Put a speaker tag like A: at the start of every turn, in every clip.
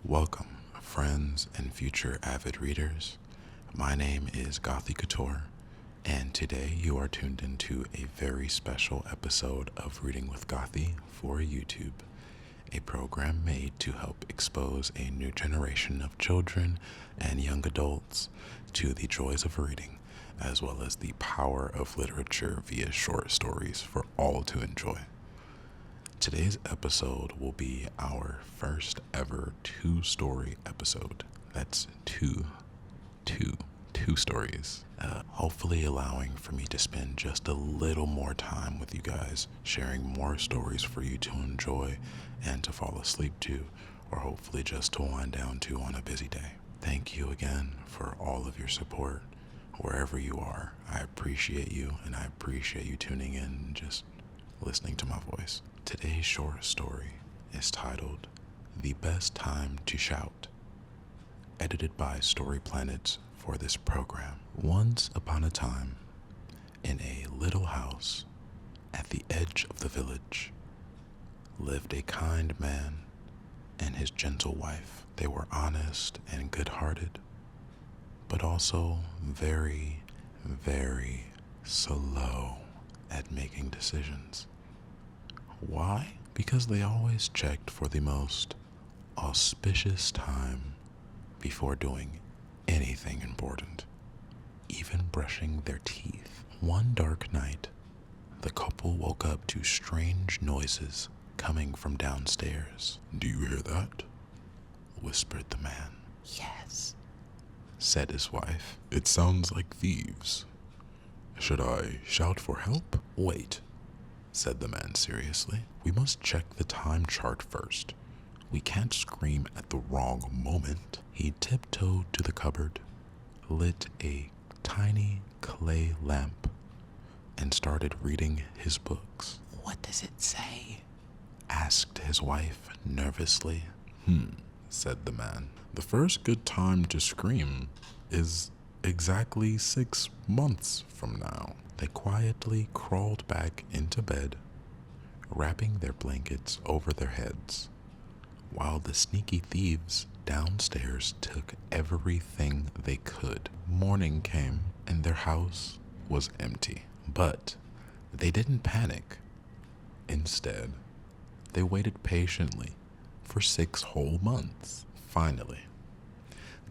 A: Welcome, friends and future avid readers. My name is GothieCouture, and today you are tuned into a very special episode of Reading with Gothie for YouTube, a program made to help expose a new generation of children and young adults to the joys of reading, as well as the power of literature via short stories for all to enjoy. Today's episode will be our first ever two-story episode. That's two stories. Hopefully allowing for me to spend just a little more time with you guys, sharing more stories for you to enjoy and to fall asleep to, or hopefully just to wind down to on a busy day. Thank you again for all of your support, wherever you are. I appreciate you, and I appreciate you tuning in and just listening to my voice. Today's short story is titled The Best Time to Shout, edited by Story Planets for this program. Once upon a time, in a little house at the edge of the village, lived a kind man and his gentle wife. They were honest and good-hearted, but also very, very slow at making decisions. Why? Because they always checked for the most auspicious time before doing anything important, even brushing their teeth. One dark night, the couple woke up to strange noises coming from downstairs. "Do you hear that?" whispered the man. "Yes," said his wife. "It sounds like thieves. Should I shout for help?" "Wait," said the man seriously. "We must check the time chart first. We can't scream at the wrong moment." He tiptoed to the cupboard, lit a tiny clay lamp, and started reading his books. "What does it say?" asked his wife nervously. Said the man. "The first good time to scream is exactly 6 months from now." They quietly crawled back into bed, wrapping their blankets over their heads, while the sneaky thieves downstairs took everything they could. Morning came, and their house was empty. But they didn't panic. Instead, they waited patiently for 6 whole months. Finally,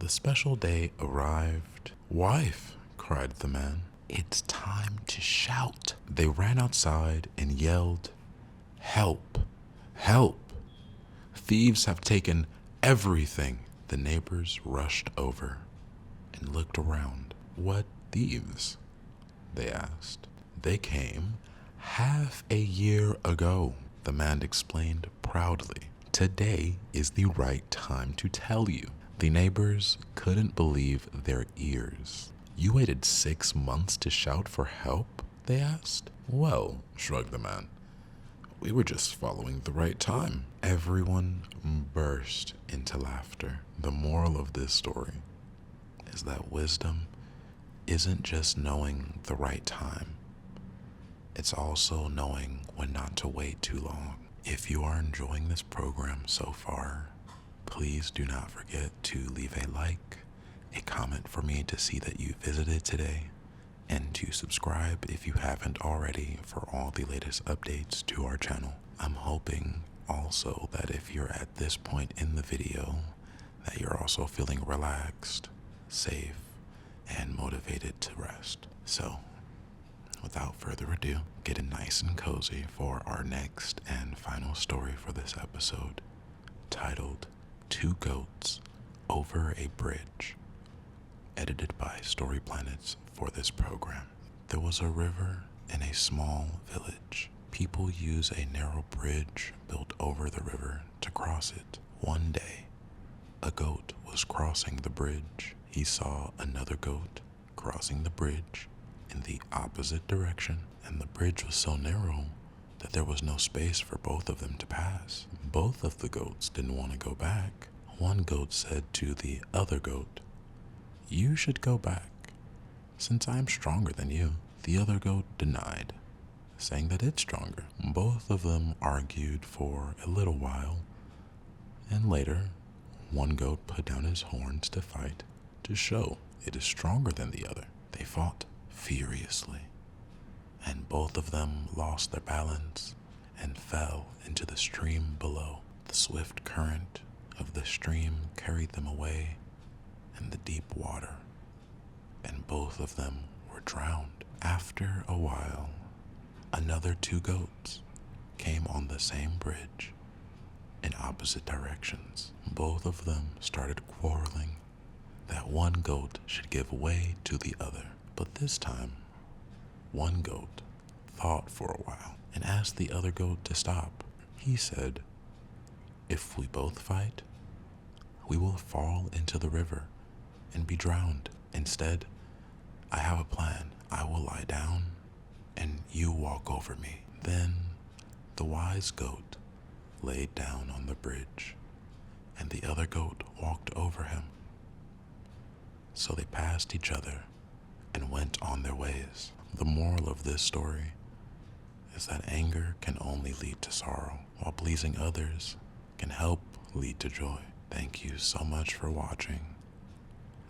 A: the special day arrived. "Wife," cried the man, "it's time to shout." They ran outside and yelled, "Help! Help! Thieves have taken everything." The neighbors rushed over and looked around. "What thieves?" they asked. "They came half a year ago," the man explained proudly. "Today is the right time to tell you." The neighbors couldn't believe their ears. "You waited 6 months to shout for help?" they asked. "Well," shrugged the man, "we were just following the right time." Everyone burst into laughter. The moral of this story is that wisdom isn't just knowing the right time. It's also knowing when not to wait too long. If you are enjoying this program so far, please do not forget to leave a like, a comment for me to see that you visited today, and to subscribe if you haven't already for all the latest updates to our channel. I'm hoping also that if you're at this point in the video, that you're also feeling relaxed, safe, and motivated to rest. So, without further ado, getting nice and cozy for our next and final story for this episode, titled Two Goats Over a Bridge, edited by Story Planets for this program. There was a river in a small village. People use a narrow bridge built over the river to cross it. One day, a goat was crossing the bridge. He saw another goat crossing the bridge in the opposite direction, and the bridge was so narrow that there was no space for both of them to pass. Both of the goats didn't want to go back. One goat said to the other goat, "You should go back, since I'm stronger than you." The other goat denied, saying that it's stronger. Both of them argued for a little while, and later, One goat put down his horns to fight, to show it is stronger than the other. They fought furiously, and both of them lost their balance and fell into the stream below. The swift current of the stream carried them away in the deep water, and both of them were drowned. After a while, another two goats came on the same bridge in opposite directions. Both of them started quarreling that one goat should give way to the other. But this time, one goat thought for a while and asked the other goat to stop. He said, "If we both fight, we will fall into the river and be drowned. Instead, I have a plan. I will lie down and you walk over me." Then the wise goat laid down on the bridge, and the other goat walked over him. So they passed each other and went on their ways. The moral of this story is that anger can only lead to sorrow, while pleasing others can help lead to joy. Thank you so much for watching.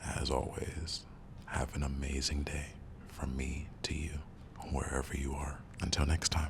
A: As always, have an amazing day from me to you, wherever you are. Until next time.